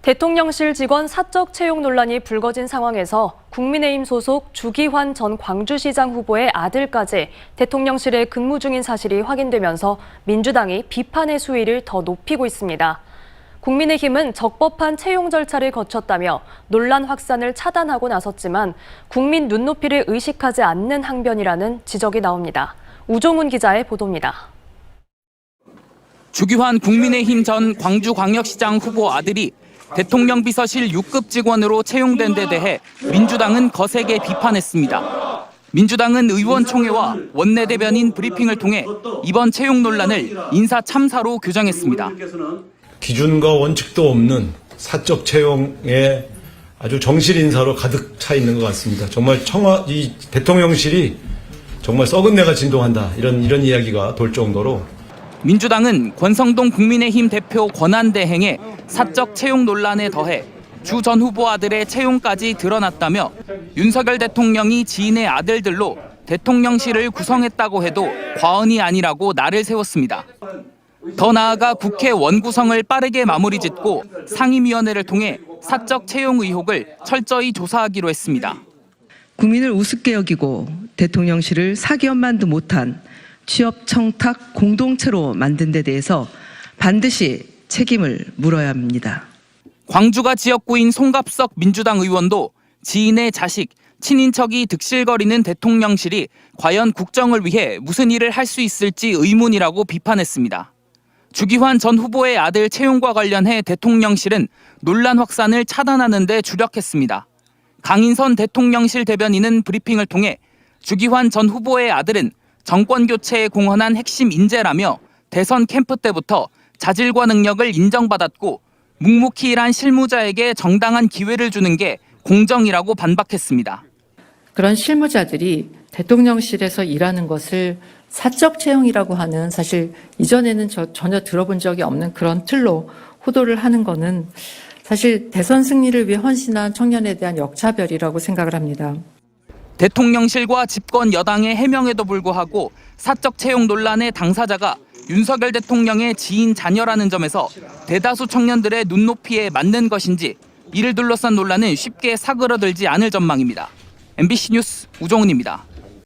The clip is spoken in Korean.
대통령실 직원 사적 채용 논란이 불거진 상황에서 국민의힘 소속 주기환 전 광주시장 후보의 아들까지 대통령실에 근무 중인 사실이 확인되면서 민주당이 비판의 수위를 더 높이고 있습니다. 국민의힘은 적법한 채용 절차를 거쳤다며 논란 확산을 차단하고 나섰지만 국민 눈높이를 의식하지 않는 항변이라는 지적이 나옵니다. 우종훈 기자의 보도입니다. 주기환 국민의힘 전 광주광역시장 후보 아들이 대통령 비서실 6급 직원으로 채용된 데 대해 민주당은 거세게 비판했습니다. 민주당은 의원총회와 원내대변인 브리핑을 통해 이번 채용 논란을 인사 참사로 규정했습니다. 기준과 원칙도 없는 사적 채용에 아주 정실 인사로 가득 차 있는 것 같습니다. 정말 이 대통령실이 정말 썩은 내가 진동한다 이런 이야기가 돌 정도로. 민주당은 권성동 국민의힘 대표 권한대행의 사적 채용 논란에 더해 주 전 후보 아들의 채용까지 드러났다며 윤석열 대통령이 지인의 아들들로 대통령실을 구성했다고 해도 과언이 아니라고 날을 세웠습니다. 더 나아가 국회 원구성을 빠르게 마무리 짓고 상임위원회를 통해 사적 채용 의혹을 철저히 조사하기로 했습니다. 국민을 우습게 여기고 대통령실을 사기업만도 못한 취업 청탁 공동체로 만든 데 대해서 반드시 책임을 물어야 합니다. 광주가 지역구인 송갑석 민주당 의원도 지인의 자식, 친인척이 득실거리는 대통령실이 과연 국정을 위해 무슨 일을 할 수 있을지 의문이라고 비판했습니다. 주기환 전 후보의 아들 채용과 관련해 대통령실은 논란 확산을 차단하는 데 주력했습니다. 강인선 대통령실 대변인은 브리핑을 통해 주기환 전 후보의 아들은 정권 교체에 공헌한 핵심 인재라며 대선 캠프 때부터 자질과 능력을 인정받았고 묵묵히 일한 실무자에게 정당한 기회를 주는 게 공정이라고 반박했습니다. 그런 실무자들이 대통령실에서 일하는 것을 사적 채용이라고 하는, 사실 이전에는 전혀 들어본 적이 없는 그런 틀로 호도를 하는 거는 사실 대선 승리를 위해 헌신한 청년에 대한 역차별이라고 생각을 합니다. 대통령실과 집권 여당의 해명에도 불구하고 사적 채용 논란의 당사자가 윤석열 대통령의 지인 자녀라는 점에서 대다수 청년들의 눈높이에 맞는 것인지 이를 둘러싼 논란은 쉽게 사그러들지 않을 전망입니다. MBC 뉴스 우종훈입니다.